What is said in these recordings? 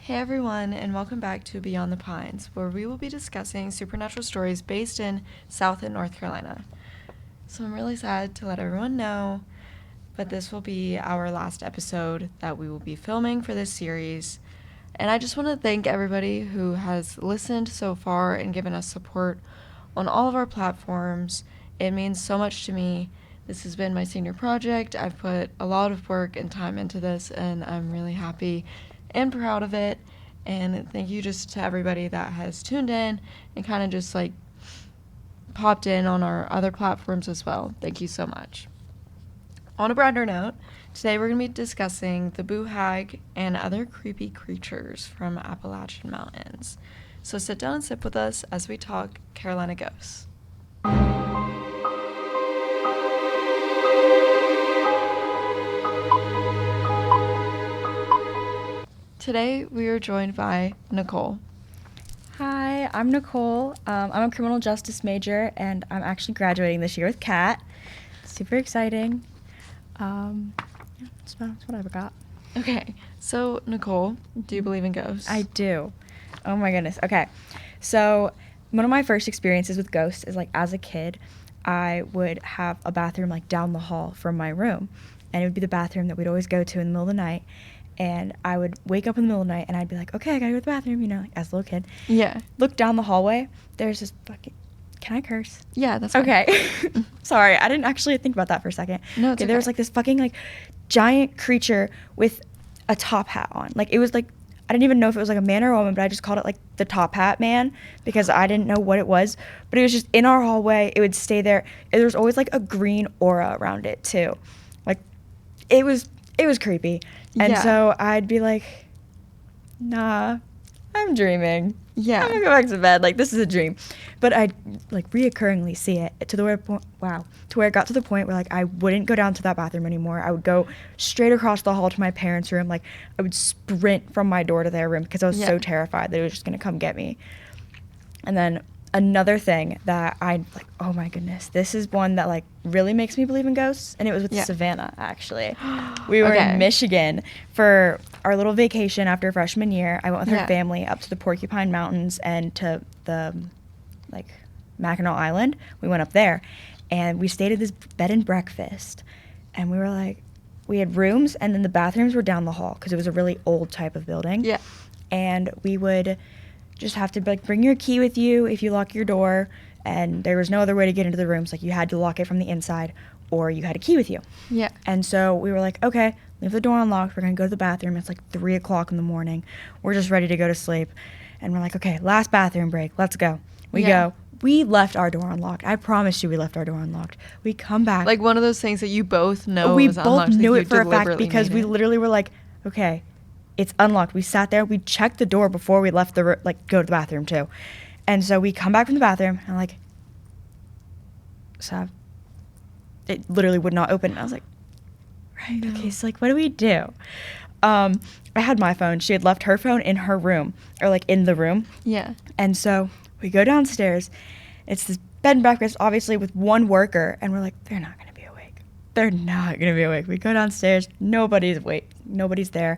Hey everyone, and welcome back to Beyond the Pines, where we will be discussing supernatural stories based in South and North Carolina. So I'm really sad to let everyone know, but this will be our last episode that we will be filming for this series. And I just want to thank everybody who has listened so far and given us support on all of our platforms. It means so much to me. This has been my senior project. I've put a lot of work and time into this, and I'm really happy and proud of it. And thank you just to everybody that has tuned in and kind of just like popped in on our other platforms as well. Thank you so much. On a brighter note, today we're going to be discussing the Boo Hag and other creepy creatures from Appalachian Mountains. So sit down and sip with us as we talk Carolina ghosts. Today we are joined by Nicole. Hi, I'm Nicole. I'm a criminal justice major, and I'm actually graduating this year with Kat. Super exciting. That's what I've got. Okay, so Nicole, do you believe in ghosts? I do. Oh my goodness. Okay, so one of my first experiences with ghosts is like as a kid, I would have a bathroom like down the hall from my room, and it would be the bathroom that we'd always go to in the middle of the night. And I would wake up in the middle of the night and I'd be like, okay, I gotta go to the bathroom, you know, like as a little kid. Yeah. Look down the hallway. There's this fucking... Can I curse? Yeah, that's fine. Okay. Sorry, I didn't actually think about that for a second. No, it's okay. There was like this fucking like giant creature with a top hat on. Like it was like, I didn't even know if it was like a man or a woman, but I just called it like the top hat man because I didn't know what it was. But it was just in our hallway. It would stay there. And there was always like a green aura around it too. Like it was creepy. And so I'd be like, nah, I'm dreaming. Yeah. I'm gonna go back to bed. Like, this is a dream. But I'd like reoccurringly see it to where it got to the point where like I wouldn't go down to that bathroom anymore. I would go straight across the hall to my parents' room. Like I would sprint from my door to their room because I was so terrified that it was just gonna come get me. And then another thing that I like, oh my goodness, this is one that like really makes me believe in ghosts, and it was with Savannah actually. We were in Michigan for our little vacation after freshman year. I went with her family up to the Porcupine Mountains and to the like Mackinac Island. We went up there and we stayed at this bed and breakfast, and we were like, we had rooms and then the bathrooms were down the hall because it was a really old type of building. Yeah. And we would just have to like bring your key with you if you lock your door, and there was no other way to get into the rooms. Like you had to lock it from the inside or you had a key with you. Yeah. And so we were like, okay, leave the door unlocked. We're going to go to the bathroom. It's like 3 o'clock in the morning. We're just ready to go to sleep. And we're like, okay, last bathroom break. Let's go. We go. We left our door unlocked. I promise you we left our door unlocked. We come back. Like one of those things that you both know we is unlocked. We both knew it for a fact because we literally were like, okay, it's unlocked. We sat there. We checked the door before we left go to the bathroom too. And so we come back from the bathroom and I'm like, Sav, it literally would not open. And I was like, right, okay, so like, what do we do? I had my phone. She had left her phone in her room or like in the room. Yeah. And so we go downstairs. It's this bed and breakfast, obviously with one worker. And we're like, they're not going to be awake. They're not going to be awake. We go downstairs. Nobody's awake. Nobody's there.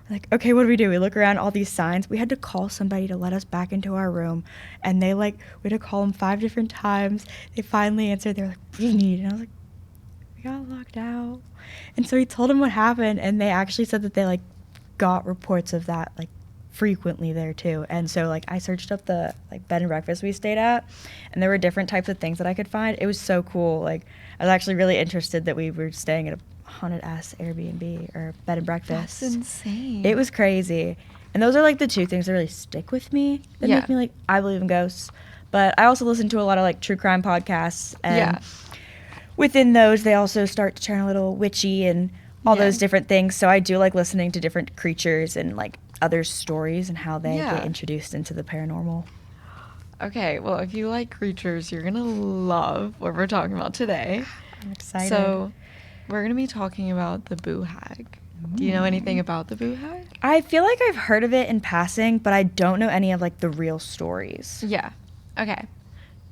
Like, okay, what do? We look around, all these signs. We had to call somebody to let us back into our room. And they we had to call them 5 different times. They finally answered. They're like, what do you need? And I was like, we got locked out. And so we told them what happened. And they actually said that they got reports of that frequently there too. And so I searched up the bed and breakfast we stayed at. And there were different types of things that I could find. It was so cool. I was actually really interested that we were staying at a haunted ass Airbnb or bed and breakfast. That's insane. It was crazy. And those are the two things that really stick with me that make me I believe in ghosts. But I also listen to a lot of true crime podcasts, and within those they also start to turn a little witchy and all those different things. So I do like listening to different creatures and other stories and how they get introduced into the paranormal. Okay, well, if you like creatures, you're gonna love what we're talking about today. I'm excited. So we're going to be talking about the Boo Hag. Do you know anything about the Boo Hag? I feel like I've heard of it in passing, but I don't know any of the real stories. Yeah. Okay.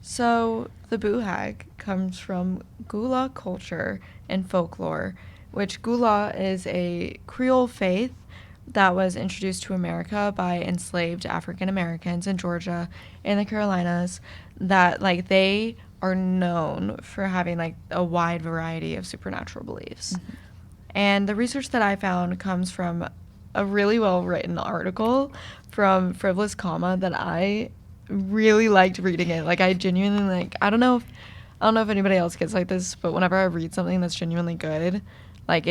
So the Boo Hag comes from Gula culture and folklore, which Gula is a Creole faith that was introduced to America by enslaved African Americans in Georgia and the Carolinas, that like they are known for having like a wide variety of supernatural beliefs. Mm-hmm. And the research that I found comes from a really well written article from Frivolous Comma that I really liked reading it. Like, I genuinely, like, I don't know if anybody else gets like this, but whenever I read something that's genuinely good, like,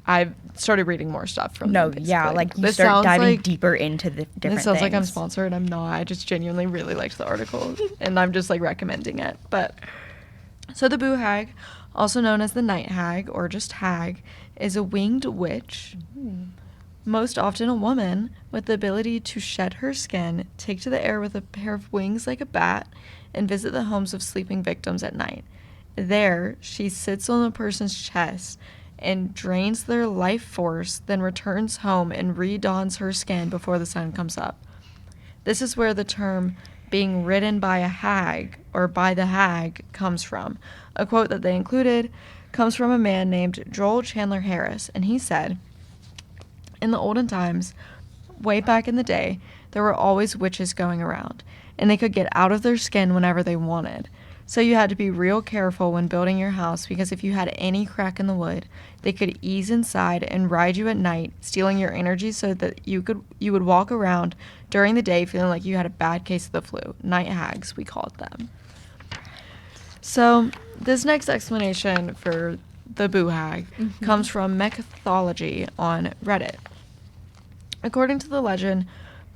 I've started reading more stuff from them, Yeah, basically. like you This start sounds diving like- deeper into the different It sounds like I'm things. sponsored. I'm not. I just genuinely really liked the article, and I'm just, like, recommending it. But, so the Boo Hag, also known as the Night Hag, or just Hag, is a winged witch, most often a woman, with the ability to shed her skin, take to the air with a pair of wings like a bat, and visit the homes of sleeping victims at night. There, she sits on the person's chest and drains their life force, then returns home and redons her skin before the sun comes up. This is where the term being ridden by a hag or by the hag comes from. A quote that they included comes from a man named Joel Chandler Harris, and he said, "In the olden times, way back in the day, there were always witches going around, and they could get out of their skin whenever they wanted. So you had to be real careful when building your house, because if you had any crack in the wood, they could ease inside and ride you at night, stealing your energy so that you would walk around during the day feeling like you had a bad case of the flu. Night hags, we called them." So this next explanation for the Boo Hag comes from Mythology on Reddit. According to the legend,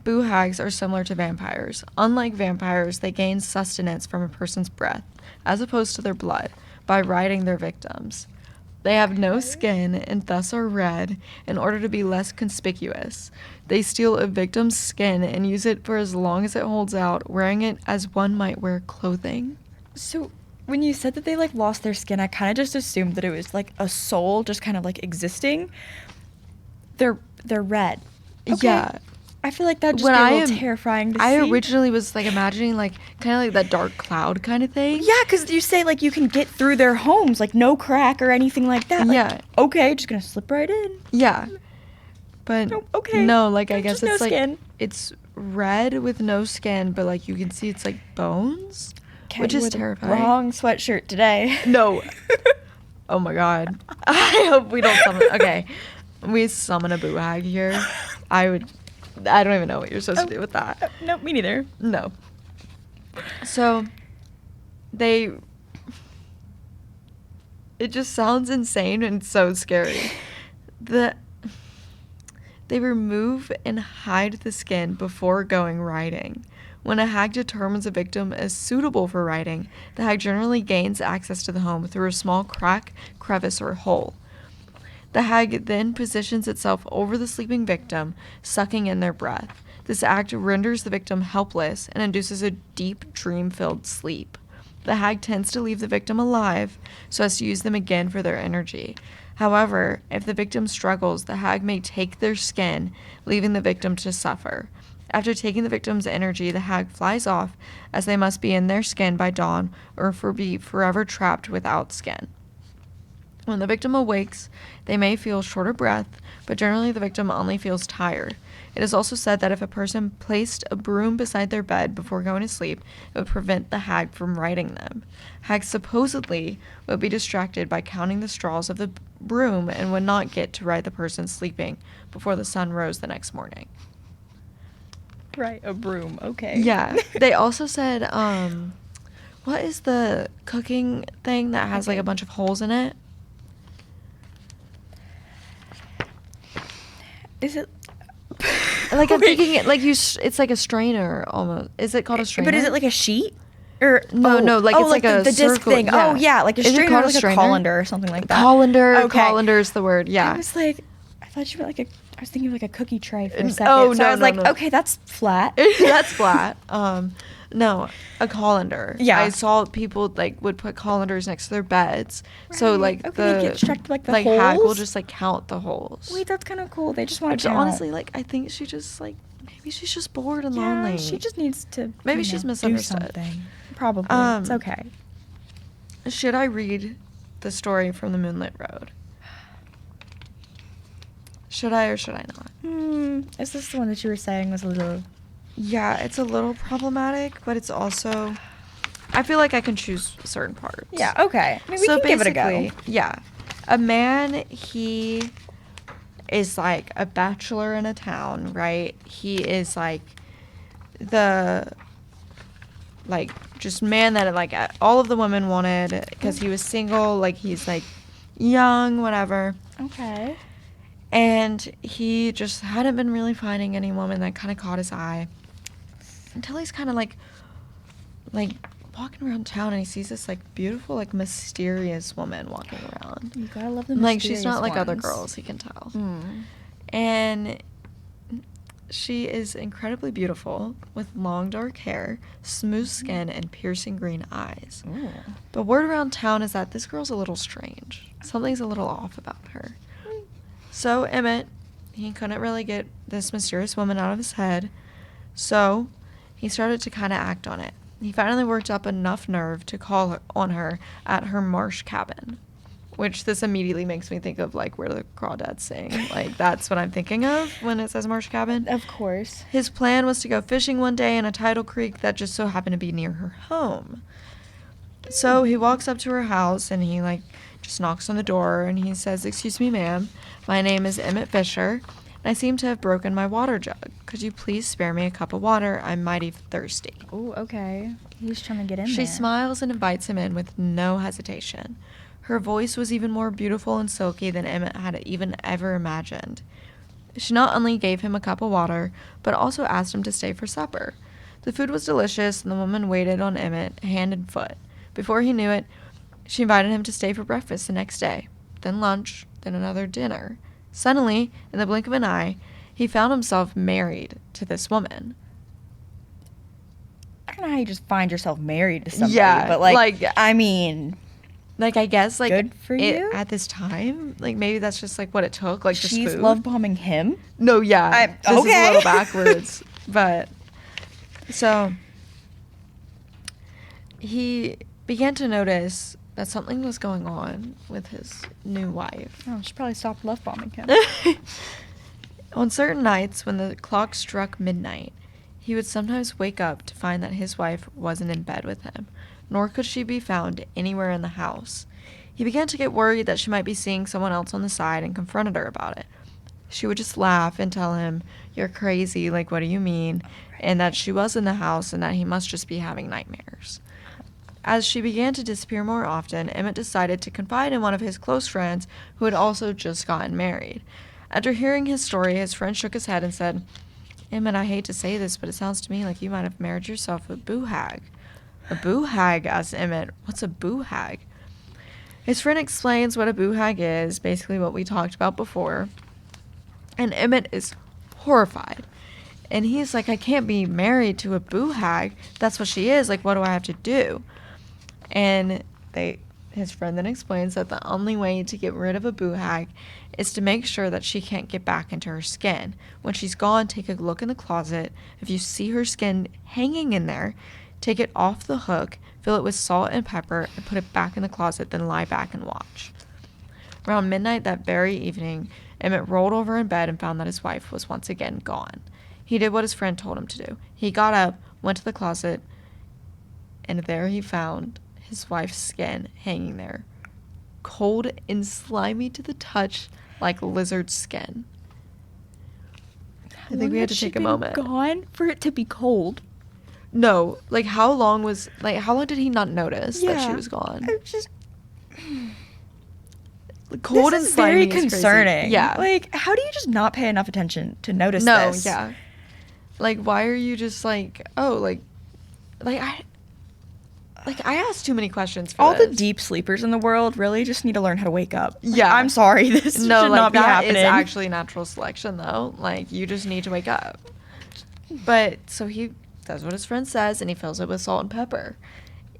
Boo Hags are similar to vampires. Unlike vampires, they gain sustenance from a person's breath, as opposed to their blood, by riding their victims. They have no skin and thus are red in order to be less conspicuous. They steal a victim's skin and use it for as long as it holds out, wearing it as one might wear clothing. So when you said that they like lost their skin, I kind of just assumed that it was like a soul just kind of like existing. They're red. Okay. Yeah. I feel like that'd just When be a I little am- terrifying to I see. originally was like imagining like kind of like that dark cloud kind of thing. Yeah, because you say like you can get through their homes, like no crack or anything like that. Like, Yeah. okay, just gonna slip right in. Yeah. But Oh, okay. no, like I Just guess no it's like skin. it's red with no skin, but like you can see it's like bones, which is With the terrifying. Wrong sweatshirt today. No. Oh my god. I hope we don't summon. Okay, we summon a Boo Hag here. I don't even know what you're supposed to do with that. No, me neither. No. So it just sounds insane and so scary. They remove and hide the skin before going riding. When a hag determines a victim is suitable for riding, the hag generally gains access to the home through a small crack, crevice, or hole. The hag then positions itself over the sleeping victim, sucking in their breath. This act renders the victim helpless and induces a deep, dream-filled sleep. The hag tends to leave the victim alive so as to use them again for their energy. However, if the victim struggles, the hag may take their skin, leaving the victim to suffer. After taking the victim's energy, the hag flies off, as they must be in their skin by dawn or be forever trapped without skin. When the victim awakes, they may feel short of breath, but generally the victim only feels tired. It is also said that if a person placed a broom beside their bed before going to sleep, it would prevent the hag from riding them. Hags supposedly would be distracted by counting the straws of the broom and would not get to ride the person sleeping before the sun rose the next morning. Right, a broom. Okay. Yeah. They also said, what is the cooking thing that has like a bunch of holes in it? Is it? Like I'm Wait. thinking it like it's like a strainer almost. Is it called a strainer? But is it like a sheet? Or No, like it's like a the disc circle, thing. yeah. Oh yeah, like a Is it strainer, called a like strainer? a colander or something like that. Colander? Okay. Colander's the word. Yeah. I was like, I thought you were like I was thinking of like a cookie tray for a Oh, second. So no, I was no, like, no. okay, that's flat. That's flat. No, a colander. Yeah. I saw people like would put colanders next to their beds. So Right. like Okay, they get distracted, like, the hag will holes? just like count the holes. Wait, that's kind of cool. They just want Which to count. honestly, like I think she just like maybe she's just bored and yeah, lonely. she just needs to. Maybe you she's know, misunderstood. Do something. Probably. It's okay. Should I read the story from the Moonlit Road? Should I or should I not? Is this the one that you were saying was a little... Yeah, it's a little problematic, but it's also... I feel like I can choose certain parts. Yeah, okay. I mean, we can give it a go. Yeah. A man, he is like a bachelor in a town, right? He is like the... like just man that like all of the women wanted because he was single, like he's like young, whatever. Okay. And he just hadn't been really finding any woman that kind of caught his eye until he's kind of like walking around town and he sees this like beautiful, like mysterious woman walking around. You gotta love the like mysterious she's not like other ones. girls, he can tell. And she is incredibly beautiful with long dark hair, smooth skin, and piercing green eyes. Ooh. But word around town is that this girl's a little strange. Something's a little off about her. So Emmett, he couldn't really get this mysterious woman out of his head, so he started to kind of act on it. He finally worked up enough nerve to call on her at her marsh cabin, which this immediately makes me think of like Where the Crawdads Sing. Like that's what I'm thinking of when it says marsh cabin. Of course. His plan was to go fishing one day in a tidal creek that just so happened to be near her home. So he walks up to her house and he like just knocks on the door and he says, "Excuse me, ma'am. My name is Emmett Fisher, and I seem to have broken my water jug. Could you please spare me a cup of water? I'm mighty thirsty." Oh, okay. He's trying to get in there. She smiles and invites him in with no hesitation. Her voice was even more beautiful and silky than Emmett had even ever imagined. She not only gave him a cup of water, but also asked him to stay for supper. The food was delicious, and the woman waited on Emmett hand and foot. Before he knew it, she invited him to stay for breakfast the next day, then lunch, then another dinner. Suddenly, in the blink of an eye, he found himself married to this woman. I don't know how you just find yourself married to somebody, Yeah, but I mean... Like, I guess, like, good for you? At this time, like, maybe that's just, like, what it took, like, just She's food. love bombing him? No, yeah. This is a little backwards. But, so, he began to notice that something was going on with his new wife. Oh, she probably stopped love bombing him. On certain nights, when the clock struck midnight, he would sometimes wake up to find that his wife wasn't in bed with him, nor could she be found anywhere in the house. He began to get worried that she might be seeing someone else on the side and confronted her about it. She would just laugh and tell him, "You're crazy, like, what do you mean?" And that she was in the house and that he must just be having nightmares. As she began to disappear more often, Emmett decided to confide in one of his close friends who had also just gotten married. After hearing his story, his friend shook his head and said, "Emmett, I hate to say this, but it sounds to me like you might have married yourself a Boo Hag." "A Boo Hag?" asked Emmett. "What's a Boo Hag?" His friend explains what a Boo Hag is, basically what we talked about before. And Emmett is horrified. And he's like, "I can't be married to a Boo Hag. That's what she is. Like, what do I have to do?" And his friend then explains that the only way to get rid of a Boo Hag is to make sure that she can't get back into her skin. When she's gone, take a look in the closet. If you see her skin hanging in there, take it off the hook, fill it with salt and pepper, and put it back in the closet, then lie back and watch. Around midnight that very evening, Emmett rolled over in bed and found that his wife was once again gone. He did what his friend told him to do. He got up, went to the closet, and there he found his wife's skin hanging there, cold and slimy to the touch like lizard skin. I think we had to take a moment. Gone for it to be cold. No, like how long did he not notice that she was gone? I'm just cold this and is slimy very is crazy. concerning. Yeah. Like, how do you just not pay enough attention to notice this? No, yeah. Like, why are you just like, oh, I asked too many questions for all this. the deep sleepers in the world really just need to learn how to wake up. Yeah. I'm sorry, this should not be happening. That is actually natural selection, though. Like, you just need to wake up. But, so he does what his friend says, and he fills it with salt and pepper.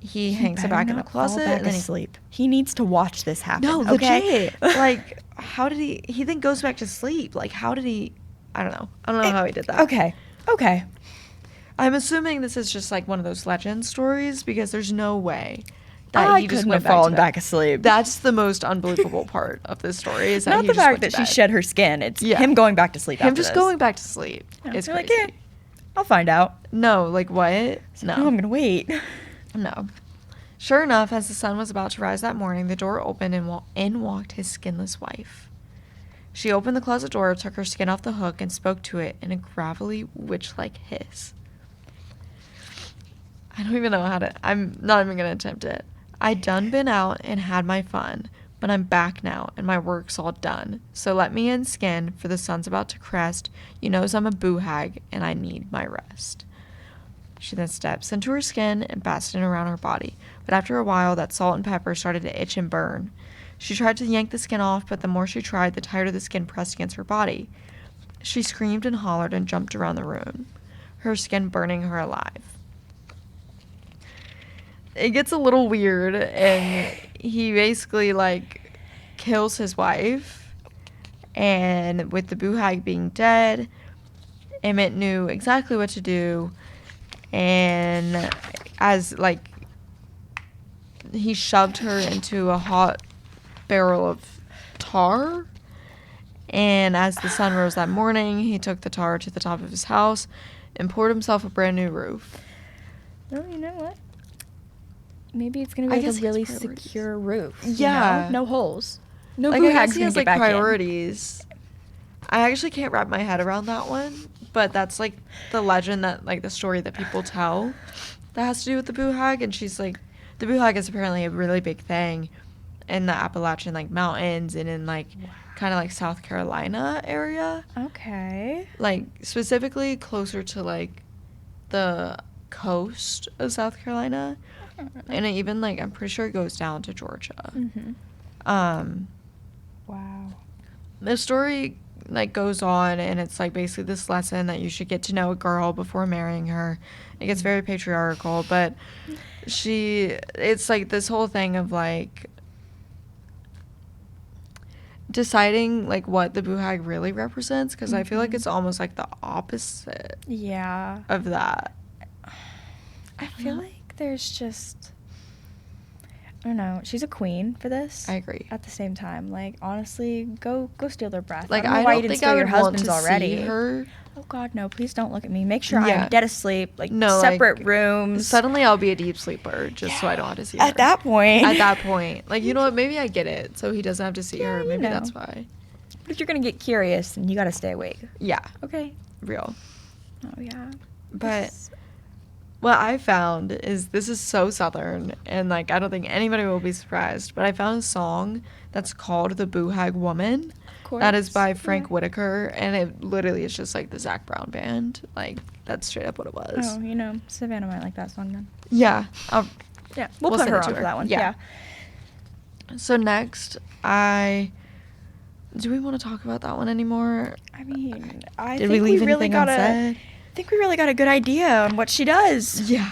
He hangs it back in the closet, and then he sleep. He needs to watch this happen. No, okay? legit. Like, how did he then goes back to sleep. Like, how did he, I don't know how he did that. Okay. I'm assuming this is just like one of those legend stories because there's no way that I he just couldn't went have fallen back back asleep. That's the most unbelievable part of this story is that Not he the just fact went that to she bed. shed her skin. It's Yeah. him going back to sleep Him after just this. going back to sleep Yeah, is you're crazy. like, I'll find out. No, like what? No, I'm going to wait. No. Sure enough, as the sun was about to rise that morning, the door opened and in walked his skinless wife. She opened the closet door, took her skin off the hook, and spoke to it in a gravelly, witch-like hiss. I don't even know how to... I'm not even going to attempt it. I done been out and had my fun, but I'm back now, and my work's all done. So let me in skin, for the sun's about to crest. You knows I'm a Boo Hag, and I need my rest. She then steps into her skin and passed it around her body, but after a while, that salt and pepper started to itch and burn. She tried to yank the skin off, but the more she tried, the tighter the skin pressed against her body. She screamed and hollered and jumped around the room, her skin burning her alive. It gets a little weird, and he basically, like, kills his wife, and with the Boo Hag being dead, Emmett knew exactly what to do, and as, like, he shoved her into a hot barrel of tar, and as the sun rose that morning, he took the tar to the top of his house and poured himself a brand new roof. Well, you know what? Maybe it's going to be like a really secure roof. Yeah. You know? No holes. No Like, Boo I guess Hag's he going has, to like, get back priorities. I actually can't wrap my head around that one, but that's, like, the legend that, like, the story that people tell that has to do with the Boo Hag, and she's, like, the Boo Hag is apparently a really big thing in the Appalachian, like, mountains and in, like, kind of, like, South Carolina area. Okay. Like, specifically closer to, like, the coast of South Carolina. And it even, like, I'm pretty sure it goes down to Georgia. Mm-hmm. Wow. The story, like, goes on, and it's, like, basically this lesson that you should get to know a girl before marrying her. It gets very patriarchal, but it's, like, this whole thing of, like, deciding, like, what the Boo Hag really represents, because I feel like it's almost, like, the opposite of that. I feel like there's just, I don't know, she's a queen for this. I agree. At the same time, like, honestly, go steal their breath. Like, I don't know I why you don't didn't think steal I your would want husband's to already. see her. Oh God, no! Please don't look at me. Make sure Yeah. I'm dead asleep. Like, No, separate like, rooms. Suddenly I'll be a deep sleeper just so I don't have to see her. At that point. At that point. Like, you know what? Maybe I get it. So he doesn't have to see Yeah, her. you Maybe know. that's why. But if you're gonna get curious, then you gotta stay awake. Yeah. Okay. Real. Oh yeah. But what I found is this is so Southern, and, like, I don't think anybody will be surprised, but I found a song that's called The Boo Hag Woman. That is by Frank Whitaker, and it literally is just, like, the Zac Brown band. Like, that's straight up what it was. Oh, you know, Savannah might like that song then. Yeah. Yeah, we'll put send her it to on for that one. Yeah. So next, do we want to talk about that one anymore? I mean, I Did think we leave really anything got unsaid? I think we really got a good idea on what she does. Yeah.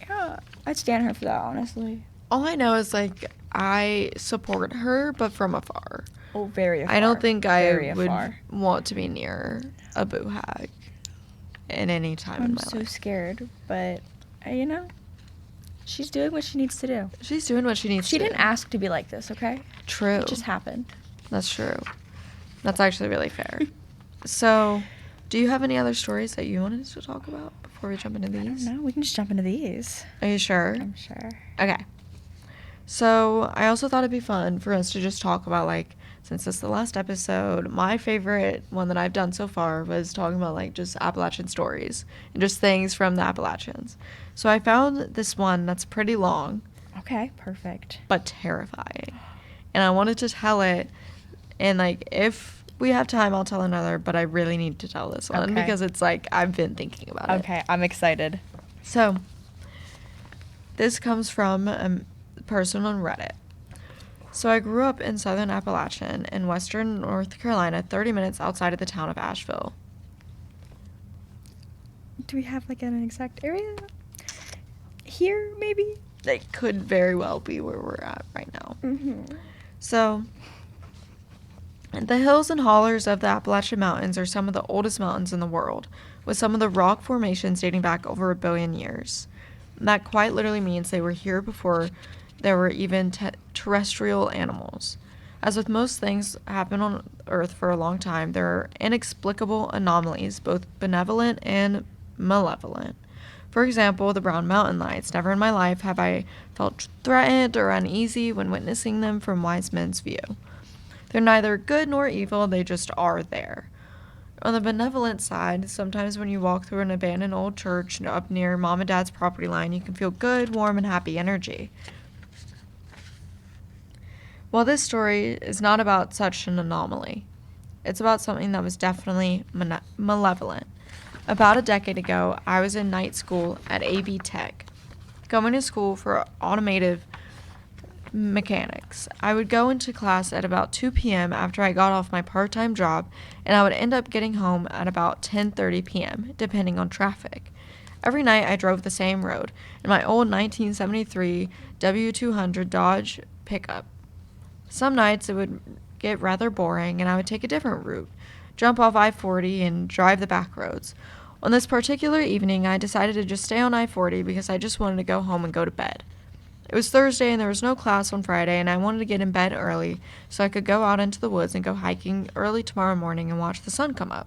Yeah, I'd stand her for that, honestly. All I know is, like, I support her, but from afar. Oh, very afar. I don't think very I would afar. want to be near a Boo Hag at any time in I'm my so life. scared, but, you know, she's doing what she needs to do. She's doing what she needs She to didn't do. ask to be like this, okay? True. It just happened. That's true. That's actually really fair. So, do you have any other stories that you wanted us to talk about before we jump into these? I don't know. We can just jump into these. Are you sure? I'm sure. Okay. So, I also thought it'd be fun for us to just talk about, like, since this is the last episode, my favorite one that I've done so far was talking about, like, just Appalachian stories and just things from the Appalachians. So, I found this one that's pretty long, Okay, perfect. but terrifying. And I wanted to tell it, and, like, if we have time, I'll tell another, but I really need to tell this one Okay. because it's, like, I've been thinking about it. Okay, I'm excited. So, this comes from a person on Reddit. So, I grew up in southern Appalachian in western North Carolina, 30 minutes outside of the town of Asheville. Do we have, like, an exact area? Here, maybe? It could very well be where we're at right now. Mm-hmm. So, the hills and hollers of the Appalachian Mountains are some of the oldest mountains in the world, with some of the rock formations dating back over 1 billion years. That quite literally means they were here before there were even terrestrial animals. As with most things happen on Earth for a long time, there are inexplicable anomalies, both benevolent and malevolent. For example, the Brown Mountain Lights. Never in my life have I felt threatened or uneasy when witnessing them from wise men's view. They're neither good nor evil, they just are there. On the benevolent side, sometimes when you walk through an abandoned old church up near mom and dad's property line, you can feel good, warm, and happy energy. Well, this story is not about such an anomaly. It's about something that was definitely malevolent. About a decade ago, I was in night school at AB Tech, going to school for automotive mechanics. I would go into class at about 2 p.m. after I got off my part-time job, and I would end up getting home at about 10:30 p.m., depending on traffic. Every night I drove the same road in my old 1973 W200 Dodge pickup. Some nights it would get rather boring, and I would take a different route, jump off I-40 and drive the back roads. On this particular evening, I decided to just stay on I-40 because I just wanted to go home and go to bed. It was Thursday and there was no class on Friday, and I wanted to get in bed early so I could go out into the woods and go hiking early tomorrow morning and watch the sun come up.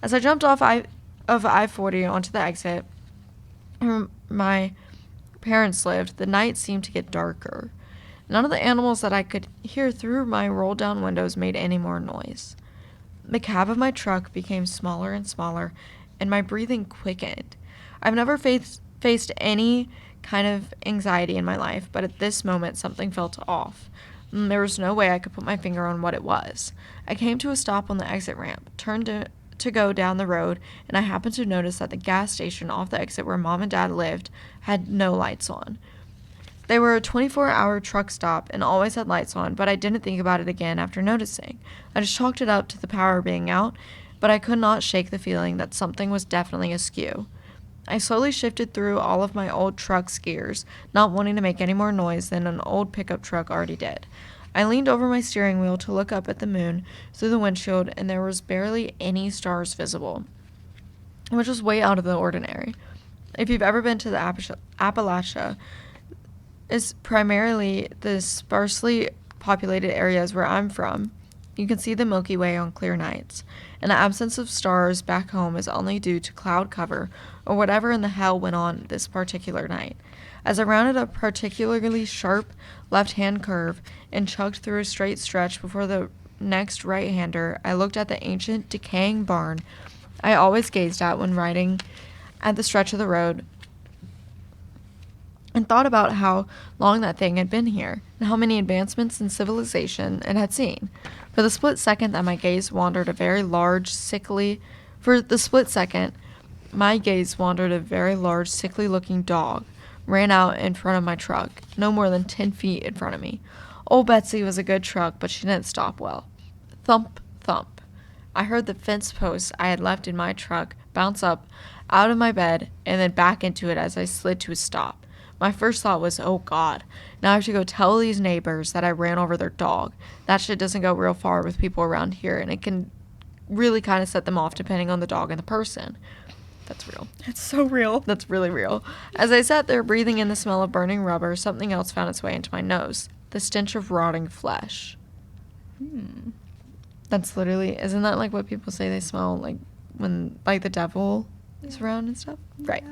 As I jumped off of I-40 onto the exit where my parents lived, the night seemed to get darker. None of the animals that I could hear through my roll-down windows made any more noise. The cab of my truck became smaller and smaller, and my breathing quickened. I've never faced any kind of anxiety in my life, but at this moment something felt off. There was no way I could put my finger on what it was. I came to a stop on the exit ramp, turned to go down the road, and I happened to notice that the gas station off the exit where Mom and Dad lived had no lights on. They were a 24-hour truck stop and always had lights on, but I didn't think about it again after noticing. I just chalked it up to the power being out, but I could not shake the feeling that something was definitely askew. I slowly shifted through all of my old truck's gears, not wanting to make any more noise than an old pickup truck already did. I leaned over my steering wheel to look up at the moon through the windshield, and there was barely any stars visible, which was way out of the ordinary. If you've ever been to the Appalachia, it's primarily the sparsely populated areas where I'm from. You can see the Milky Way on clear nights, and the absence of stars back home is only due to cloud cover or whatever in the hell went on this particular night. As I rounded a particularly sharp left-hand curve and chugged through a straight stretch before the next right-hander, I looked at the ancient, decaying barn I always gazed at when riding at the stretch of the road, and thought about how long that thing had been here, and how many advancements in civilization it had seen. For the split second, my gaze wandered a very large, sickly-looking dog ran out in front of my truck, no more than 10 feet in front of me. Old Betsy was a good truck, but she didn't stop well. Thump, thump. I heard the fence post I had left in my truck bounce up out of my bed and then back into it as I slid to a stop. My first thought was, oh God, now I have to go tell these neighbors that I ran over their dog. That shit doesn't go real far with people around here, and it can really kind of set them off depending on the dog and the person. That's real. That's so real. That's really real. As I sat there breathing in the smell of burning rubber, something else found its way into my nose. The stench of rotting flesh. That's literally, isn't that like what people say they smell like when, like, the devil is around and stuff? Right.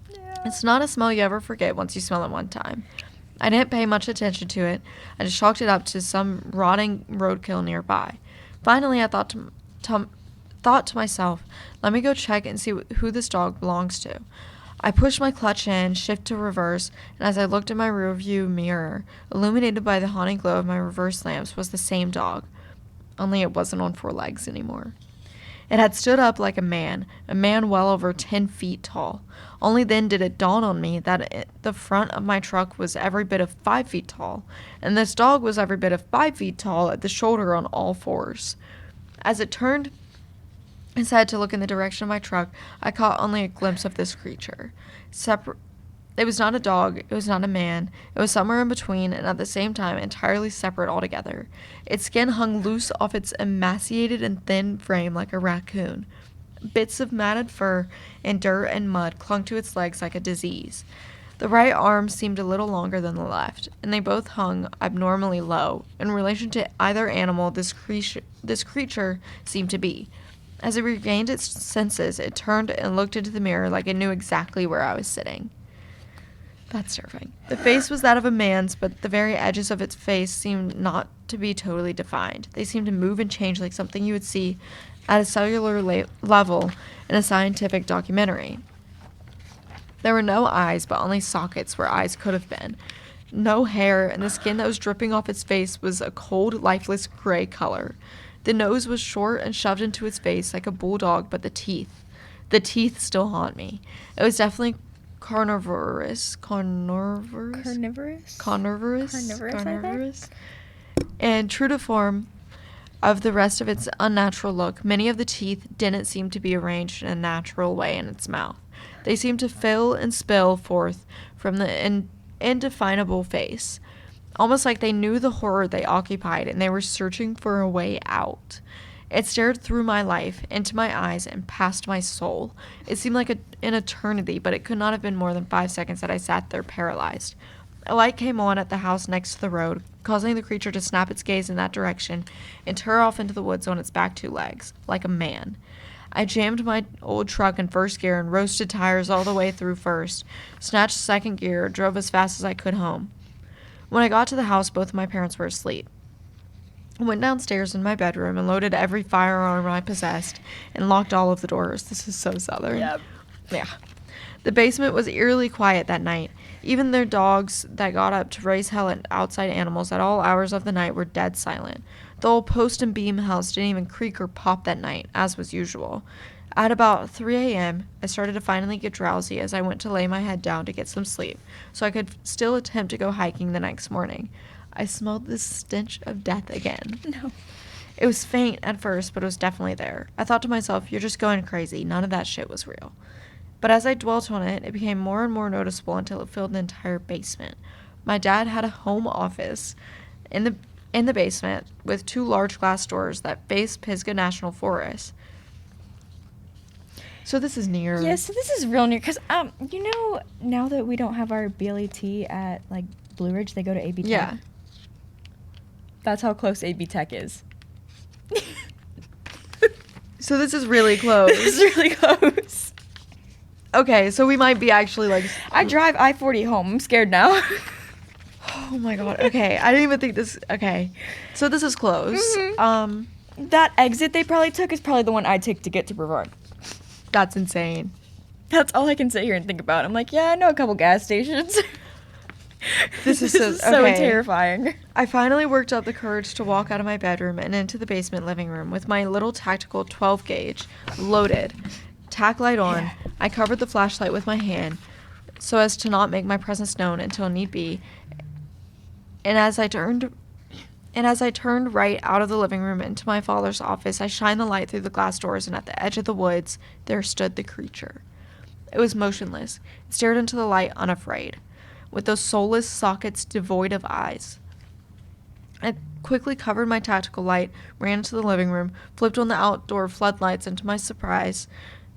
Yeah. It's not a smell you ever forget once you smell it one time. I didn't pay much attention to it. I just chalked it up to some rotting roadkill nearby. Finally, I thought to myself, let me go check and see who this dog belongs to. I pushed my clutch in, shift to reverse, and as I looked in my rearview mirror, illuminated by the haunting glow of my reverse lamps, was the same dog, only it wasn't on 4 legs anymore. It had stood up like a man well over 10 feet tall. Only then did it dawn on me that the front of my truck was every bit of 5 feet tall, and this dog was every bit of 5 feet tall at the shoulder on all 4s. As it turned his head to look in the direction of my truck, I caught only a glimpse of this creature. It was not a dog, it was not a man, it was somewhere in between, and at the same time entirely separate altogether. Its skin hung loose off its emaciated and thin frame like a raccoon. Bits of matted fur and dirt and mud clung to its legs like a disease. The right arm seemed a little longer than the left, and they both hung abnormally low in relation to either animal this creature seemed to be. As it regained its senses, it turned and looked into the mirror like it knew exactly where I was sitting. That's terrifying. The face was that of a man's, but the very edges of its face seemed not to be totally defined. They seemed to move and change like something you would see at a cellular level in a scientific documentary. There were no eyes, but only sockets where eyes could have been. No hair, and the skin that was dripping off its face was a cold, lifeless gray color. The nose was short and shoved into its face like a bulldog, but the teeth still haunt me. It was definitely carnivorous, and true to form of the rest of its unnatural look, many of the teeth didn't seem to be arranged in a natural way in its mouth. They seemed to fill and spill forth from the indefinable face, almost like they knew the horror they occupied and they were searching for a way out. It stared through my life, into my eyes, and past my soul. It seemed like an eternity, but it could not have been more than 5 seconds that I sat there paralyzed. A light came on at the house next to the road, causing the creature to snap its gaze in that direction and tear off into the woods on its back 2 legs, like a man. I jammed my old truck in first gear and roasted tires all the way through first, snatched second gear, drove as fast as I could home. When I got to the house, both of my parents were asleep. I went downstairs in my bedroom and loaded every firearm I possessed and locked all of the doors. This is so southern. Yep. Yeah. The basement was eerily quiet that night. Even their dogs that got up to raise hell at outside animals at all hours of the night were dead silent. The old post and beam house didn't even creak or pop that night, as was usual. At about 3 a.m., I started to finally get drowsy as I went to lay my head down to get some sleep, so I could still attempt to go hiking the next morning. I smelled the stench of death again. No. It was faint at first, but it was definitely there. I thought to myself, you're just going crazy. None of that shit was real. But as I dwelt on it, it became more and more noticeable until it filled the entire basement. My dad had a home office in the basement with 2 large glass doors that faced Pisgah National Forest. So this is near. Yeah, so this is real near, because, now that we don't have our BLET at, like, Blue Ridge, they go to AB Tech. Yeah. That's how close AB Tech is. So this is really close. This is really close. Okay, so we might be actually, like... I drive I-40 home. I'm scared now. Oh, my God. Okay, I didn't even think this... Okay, so this is close. Mm-hmm. That exit they probably took is probably the one I take to get to Brevard. That's insane. That's all I can sit here and think about. I'm like, yeah, I know a couple gas stations. This is so terrifying. I finally worked up the courage to walk out of my bedroom and into the basement living room with my little tactical 12 gauge loaded. Tack light on, I covered the flashlight with my hand so as to not make my presence known until need be. And as I turned right out of the living room into my father's office, I shined the light through the glass doors, and at the edge of the woods, there stood the creature. It was motionless. It stared into the light unafraid, with those soulless sockets devoid of eyes. I quickly covered my tactical light, ran into the living room, flipped on the outdoor floodlights, and to my surprise,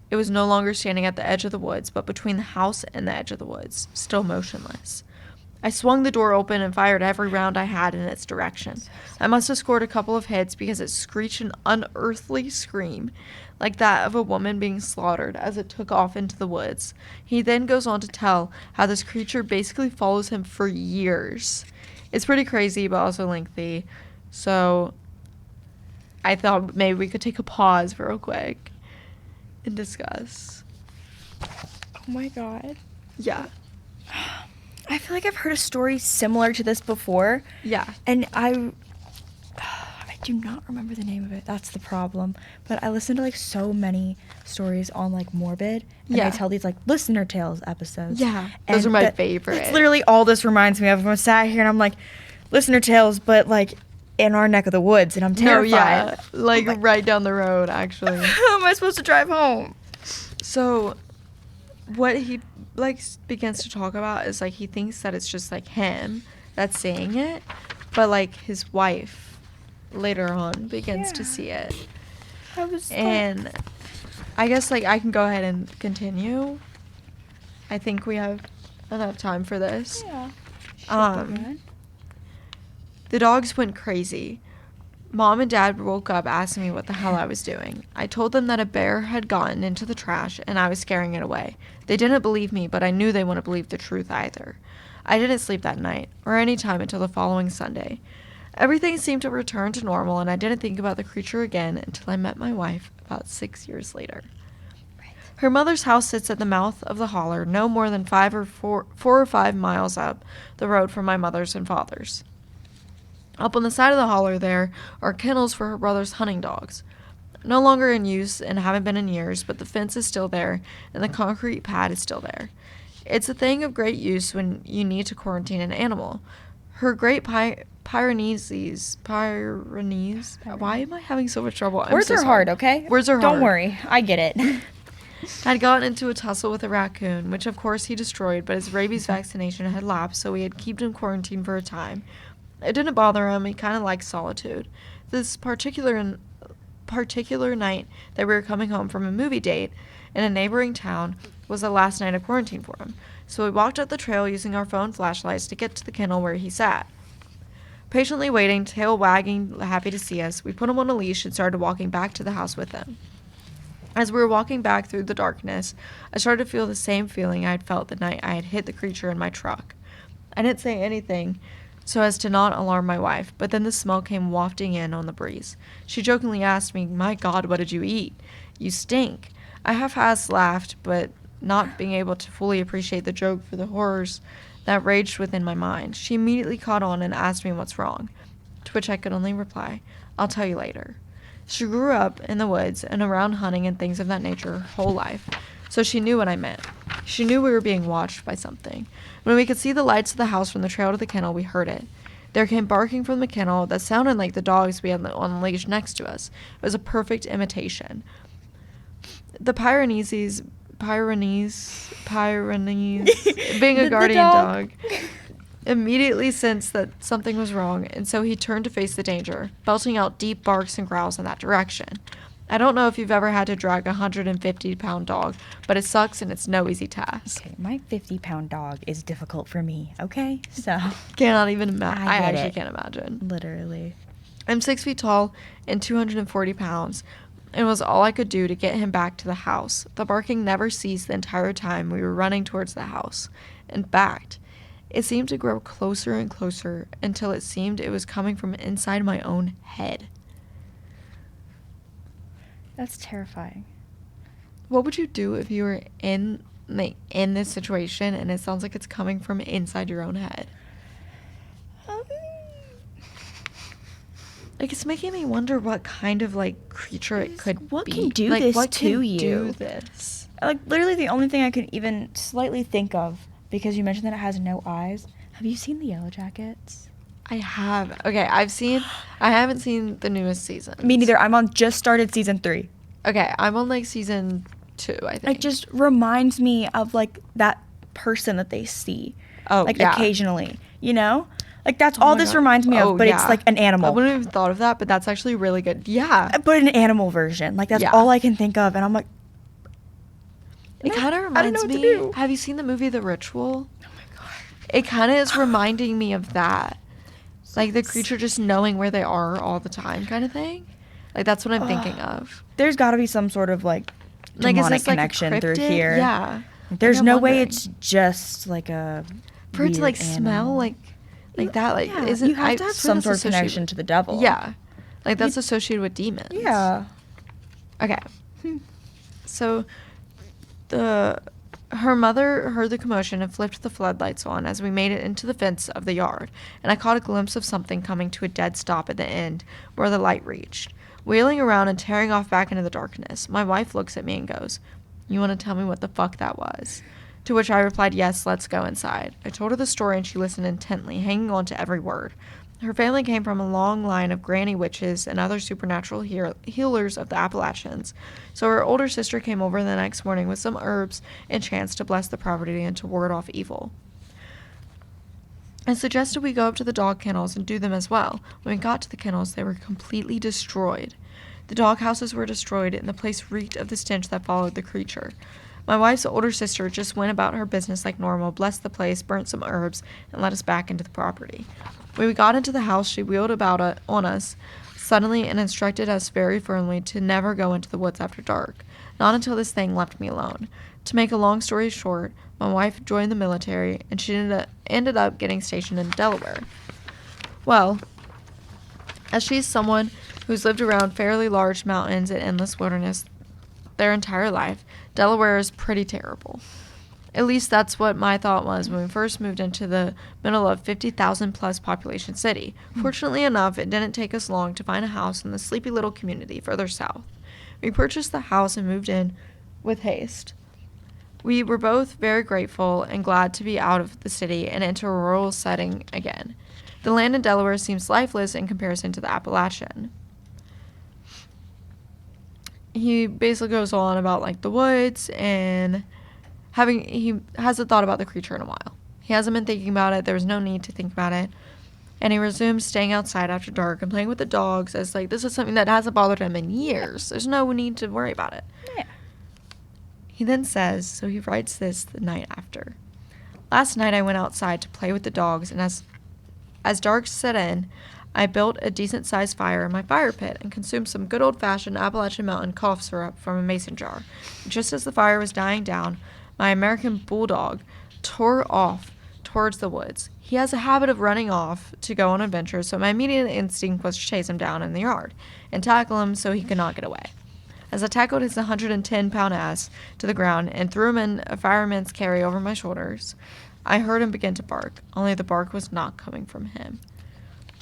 it was no longer standing at the edge of the woods, but between the house and the edge of the woods, still motionless. I swung the door open and fired every round I had in its direction. I must have scored a couple of hits because it screeched an unearthly scream, like that of a woman being slaughtered, as it took off into the woods. He then goes on to tell how this creature basically follows him for years. It's pretty crazy, but also lengthy. So I thought maybe we could take a pause real quick and discuss. Oh my God. Yeah. I feel like I've heard a story similar to this before. Yeah. And I do not remember the name of it. That's the problem. But I listen to, like, so many stories on, like, Morbid. And Yeah. they tell these, like, listener tales episodes. Yeah. And Those are my favorite. That's literally all this reminds me of. I'm sat here and I'm like, listener tales, but, like, in our neck of the woods. And I'm terrified. No, yeah. Like, Oh right down the road, actually. How am I supposed to drive home? So what he begins to talk about is, like, he thinks that it's just, like, him that's saying it, but, like, his wife later on begins to see it. And I guess, like, I can go ahead and continue. I think we have enough time for this. Yeah. The dogs went crazy. Mom and Dad woke up asking me what the hell I was doing. I told them that a bear had gotten into the trash and I was scaring it away. They didn't believe me, but I knew they wouldn't believe the truth either. I didn't sleep that night, or any time until the following Sunday. Everything seemed to return to normal, and I didn't think about the creature again until I met my wife about 6 years later. Her mother's house sits at the mouth of the holler, no more than 4 or 5 miles up the road from my mother's and father's. Up on the side of the holler there are kennels for her brother's hunting dogs. No longer in use and haven't been in years, but the fence is still there, and the concrete pad is still there. It's a thing of great use when you need to quarantine an animal. Her great Pyrenees. Why am I having so much trouble? Words are hard, okay? Words are hard. Don't worry. I get it. Had gotten into a tussle with a raccoon, which of course he destroyed, but his rabies vaccination had lapsed, so we had kept him quarantined for a time. It didn't bother him. He kind of liked solitude. This particular night that we were coming home from a movie date in a neighboring town was the last night of quarantine for him. So we walked up the trail using our phone flashlights to get to the kennel where he sat. Patiently waiting, tail wagging, happy to see us, we put him on a leash and started walking back to the house with him. As we were walking back through the darkness, I started to feel the same feeling I had felt the night I had hit the creature in my truck. I didn't say anything so as to not alarm my wife, but then the smell came wafting in on the breeze. She jokingly asked me, "My God, what did you eat? You stink." I half-assed laughed, but not being able to fully appreciate the joke for the horrors that raged within my mind. She immediately caught on and asked me what's wrong, to which I could only reply, "I'll tell you later." She grew up in the woods and around hunting and things of that nature her whole life, so she knew what I meant. She knew we were being watched by something. When we could see the lights of the house from the trail to the kennel, we heard it. There came barking from the kennel that sounded like the dogs we had on the leash next to us. It was a perfect imitation. The Pyrenees, being a guardian dog, immediately sensed that something was wrong, and so he turned to face the danger, belting out deep barks and growls in that direction. I don't know if you've ever had to drag a 150-pound dog, but it sucks and it's no easy task. Okay, my 50-pound dog is difficult for me, okay? So. Cannot even imagine. I actually it. can't imagine. Literally. I'm 6 feet tall and 240 pounds, and it was all I could do to get him back to the house. The barking never ceased the entire time we were running towards the house. In fact, it seemed to grow closer and closer until it seemed it was coming from inside my own head. That's terrifying. What would you do if you were in this situation and it sounds like it's coming from inside your own head? Like, it's making me wonder what kind of, like, creature it could be. What can do like, this what to can you? do this? Like, literally the only thing I could even slightly think of, because you mentioned that it has no eyes. Have you seen the Yellow Jackets? I have. Okay, I haven't seen the newest season. Me neither. I'm on just started season 3. Okay, I'm on, like, season 2, I think. It just reminds me of, like, that person that they see. Oh, like, yeah. occasionally, you know? Like, that's all this reminds me of, but it's, like, an animal. I wouldn't have even thought of that, but that's actually really good. Yeah. But an animal version. Like, that's all I can think of, and I'm like... It kind of reminds I don't know what me... to do. Have you seen the movie The Ritual? Oh, my God. It kind of is reminding me of that. Like, the creature just knowing where they are all the time kind of thing. Like, that's what I'm thinking of. There's got to be some sort of, like, demonic connection through here. Yeah. There's no way it's just, like, a For it to, like, animal. smell, like that, like, yeah, isn't... You have to have some sort of connection to the devil. Yeah. Like, that's associated with demons. Yeah. Okay. So, her mother heard the commotion and flipped the floodlights on as we made it into the fence of the yard, and I caught a glimpse of something coming to a dead stop at the end where the light reached. Wheeling around and tearing off back into the darkness, my wife looks at me and goes, "You want to tell me what the fuck that was?" To which I replied, "Yes, let's go inside." I told her the story and she listened intently, hanging on to every word. Her family came from a long line of granny witches and other supernatural healers of the Appalachians, so her older sister came over the next morning with some herbs and chants to bless the property and to ward off evil. I suggested we go up to the dog kennels and do them as well. When we got to the kennels, they were completely destroyed. The dog houses were destroyed, and the place reeked of the stench that followed the creature. My wife's older sister just went about her business like normal, blessed the place, burnt some herbs, and let us back into the property. When we got into the house, she wheeled about on us suddenly and instructed us very firmly to never go into the woods after dark, not until this thing left me alone. To make a long story short, my wife joined the military, and she ended up getting stationed in Delaware. Well, as she's someone who's lived around fairly large mountains and endless wilderness their entire life, Delaware is pretty terrible. At least that's what my thought was when we first moved into the middle of 50,000 plus population city. Fortunately enough, it didn't take us long to find a house in the sleepy little community further south. We purchased the house and moved in with haste. We were both very grateful and glad to be out of the city and into a rural setting again. The land in Delaware seems lifeless in comparison to the Appalachian. He basically goes on about like the woods and he hasn't thought about the creature in a while. He hasn't been thinking about it. There was no need to think about it. And he resumes staying outside after dark and playing with the dogs as like this is something that hasn't bothered him in years. There's no need to worry about it. Yeah. He then says, so he writes this the night after. Last night I went outside to play with the dogs, and as dark set in, I built a decent-sized fire in my fire pit and consumed some good old-fashioned Appalachian Mountain cough syrup from a mason jar. Just as the fire was dying down, my American bulldog tore off towards the woods. He has a habit of running off to go on adventures, so my immediate instinct was to chase him down in the yard and tackle him so he could not get away. As I tackled his 110-pound ass to the ground and threw him in a fireman's carry over my shoulders, I heard him begin to bark, only the bark was not coming from him.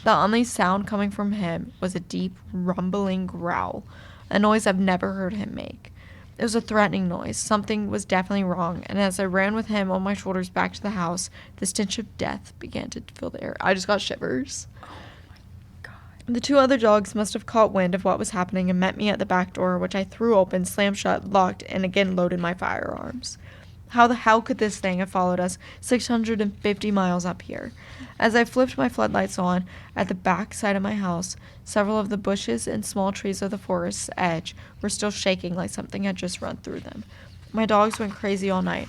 The only sound coming from him was a deep, rumbling growl, a noise I've never heard him make. It was a threatening noise. Something was definitely wrong, and as I ran with him on my shoulders back to the house, the stench of death began to fill the air. I just got shivers. The two other dogs must have caught wind of what was happening and met me at the back door, which I threw open, slammed shut, locked, and again loaded my firearms. How the hell could this thing have followed us 650 miles up here? As I flipped my floodlights on at the back side of my house, several of the bushes and small trees of the forest's edge were still shaking like something had just run through them. My dogs went crazy all night,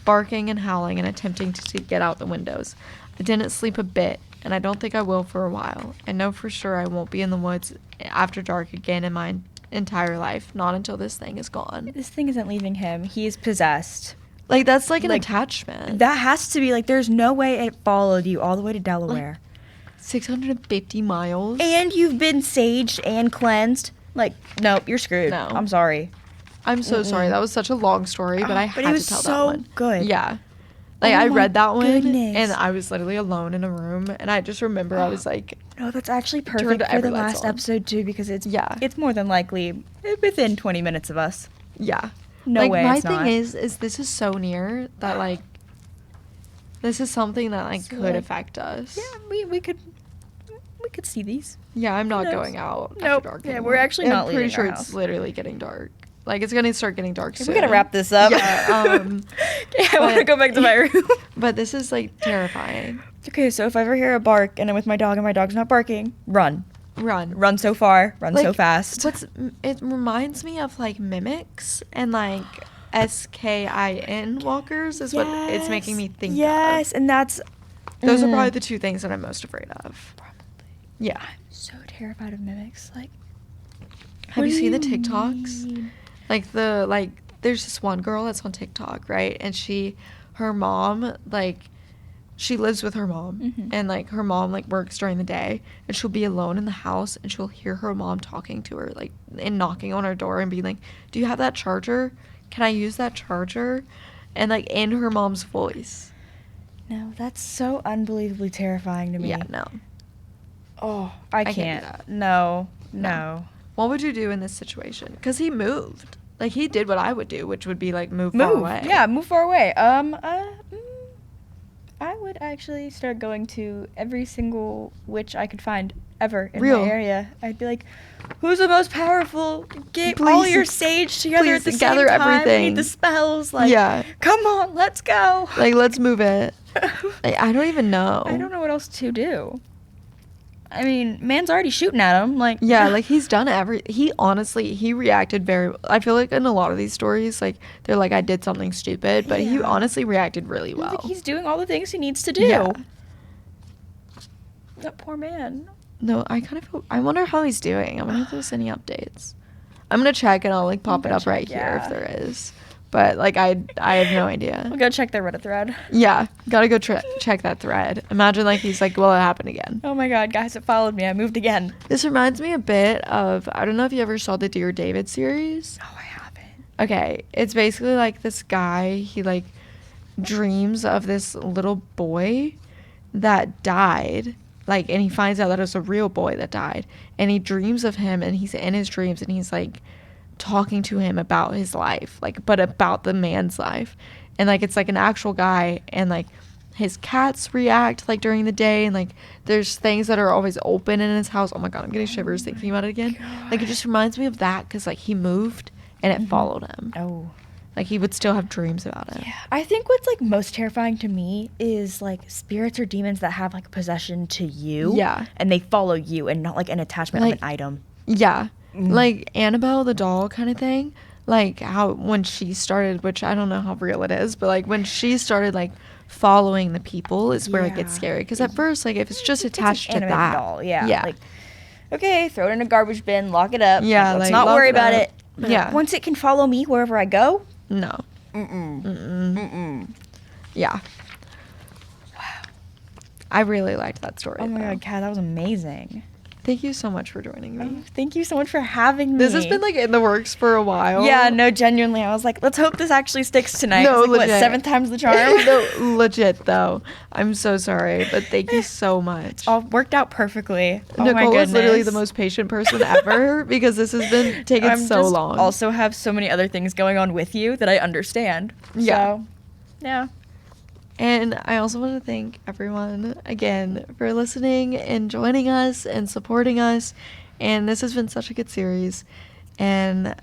barking and howling and attempting to get out the windows. I didn't sleep a bit, and I don't think I will for a while. I know for sure I won't be in the woods after dark again in my entire life, not until this thing is gone. This thing isn't leaving him. He's possessed. Like, that's like an attachment. That has to be, like, there's no way it followed you all the way to Delaware. Like, 650 miles? And you've been saged and cleansed. Like, nope, you're screwed. No. I'm sorry. I'm so sorry. That was such a long story, but I had to tell that one. But it was so good. Yeah. Like, Oh I my read that one, goodness. and I was literally alone in a room, and I just remember I was like... No, that's actually Turned perfect for the every lights last on. episode, too, because Yeah. it's more than likely within 20 minutes of us. Yeah. No like, way my it's thing not. is this is so near that, like, this is something that, like, So, could like, affect us. Yeah, we could see these. Yeah, I'm not knows? going out after Nope. dark Yeah, anymore. we're actually And not I'm pretty leaving sure our it's house. literally getting dark. Like, it's going to start getting dark soon. We gotta wrap this up. Yeah, I want to but- go back to my room. but this is, like, terrifying. Okay, so if I ever hear a bark and I'm with my dog and my dog's not barking, run. Run. Run so far, run so Like, fast. It reminds me of, like, mimics and, like, SKIN walkers is what it's making me think Yes, of. and that's... Those are probably the two things that I'm most afraid of. Probably. Yeah. I'm so terrified of mimics. Like, Have you what seen the do you TikToks? mean? There's this one girl that's on TikTok, right? And her mom, like, she lives with her mom. Mhm. And, like, her mom, like, works during the day. And she'll be alone in the house, and she'll hear her mom talking to her, like, and knocking on her door and being like, do you have that charger? Can I use that charger? And, like, in her mom's voice. No, that's so unbelievably terrifying to me. Yeah, no. Oh, I can't do can't. that. No. What would you do in this situation? Because he moved. Like, he did what I would do, which would be, like, move far away. Yeah, move far away. I would actually start going to every single witch I could find ever in Real. my area. I'd be like, who's the most powerful? Get all Please- your sage together at the please same gather time. everything. Need the spells. Like, Yeah. come on, let's go. Like, let's move it. Like, I don't even know. I don't know what else to do. I mean, man's already shooting at him. Like, Yeah, like he's done he honestly, he reacted I feel like in a lot of these stories, like they're like, I did something stupid, but he Yeah. honestly reacted really It's like well. he's doing all the things he needs to do. Yeah. That poor man. No, I wonder how he's doing. I wonder if there's any updates. I'm gonna check and I'll like pop it Go up right check, here if yeah. there is. But like I have no idea. We'll go check their Reddit thread. Yeah, gotta go check that thread. Imagine like he's like, will it happen again? Oh my god, guys, it followed me. I moved again. This reminds me a bit of, I don't know if you ever saw the Dear David series. Oh, I haven't. Okay, it's basically like this guy, he like dreams of this little boy that died, like, and he finds out that it's a real boy that died, and he dreams of him, and he's in his dreams, and he's like talking to him about his life, like, but about the man's life, and like it's like an actual guy, and like his cats react like during the day, and like there's things that are always open in his house. Oh my god, I'm getting shivers thinking about it again. God. Like it just reminds me of that, because like he moved and it followed him. Oh. Like he would still have dreams about it. Yeah. I think what's like most terrifying to me is like spirits or demons that have like possession to you. Yeah. And they follow you and not like an attachment Like- of an item. Yeah. Mm. Like Annabelle the doll kind of thing. Like how when she started, which I don't know how real it is, but like when she started like following the people is where it gets Yeah. scary. Because at first, like if it's just It's an attached to animated that. doll, yeah. Yeah. Like, okay, throw it in a garbage bin, lock it up. Yeah, Let's like, not lock worry it about up. it. But Yeah. once it can follow me wherever I go, No. mm-mm. Mm-mm. Mm-mm. Yeah. Wow. I really liked that story. Oh my though. god, Kat, that was amazing. Thank you so much for joining me. Oh, thank you so much for having me. This has been like in the works for a while. Yeah, no, genuinely. I was like, let's hope this actually sticks tonight. No, It's like, what, legit. 7th time's the charm? No, legit though. I'm so sorry, but thank you so much. All worked out perfectly. Oh my Nicole is literally the goodness. most patient person ever because this has been taking I'm so just long. Also have so many other things going on with you that I understand. Yeah. So, yeah. And I also want to thank everyone again for listening and joining us and supporting us. And this has been such a good series. And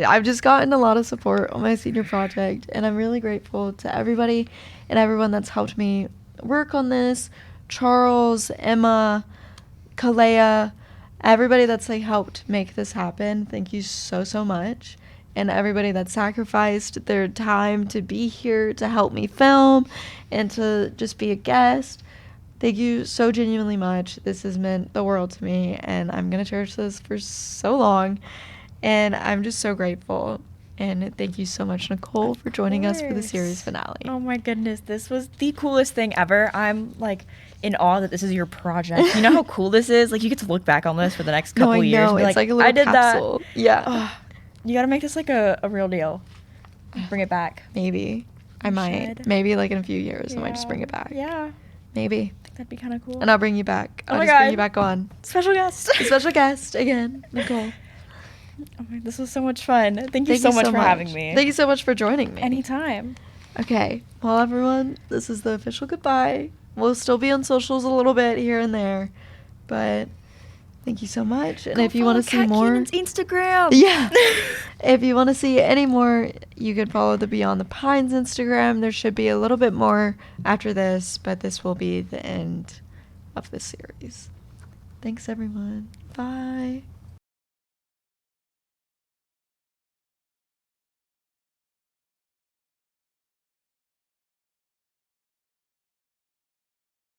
I've just gotten a lot of support on my senior project. And I'm really grateful to everybody and everyone that's helped me work on this. Charles, Emma, Kalea, everybody that's like helped make this happen. Thank you so, so much. And everybody that sacrificed their time to be here to help me film and to just be a guest. Thank you so genuinely much. This has meant the world to me, and I'm going to cherish this for so long. And I'm just so grateful. And thank you so much, Nicole, for joining us for the series finale. Oh my goodness, this was the coolest thing ever. I'm like in awe that this is your project. You know how cool this is? Like you get to look back on this for the next couple I years. know. And be It's like a little I did capsule. that. Yeah. Oh, you gotta make this like a real deal. Bring it back. Maybe. I You might. should. Maybe like in a few years, I might just Yeah. bring it back. Yeah, Maybe. that'd be kind of cool. And I'll bring you back. Oh I'll my just bring God. you back on. Special guest. A special guest again, Nicole. Oh my, this was so much fun. Thank you so much for having me. Thank you so much for joining me. Anytime. Okay. Well, everyone, this is the official goodbye. We'll still be on socials a little bit here and there, but thank you so much. And Go if you want to see follow Kat more, Keenan's Instagram. yeah. If you want to see any more, you could follow the Beyond the Pines Instagram. There should be a little bit more after this, but this will be the end of the series. Thanks, everyone. Bye.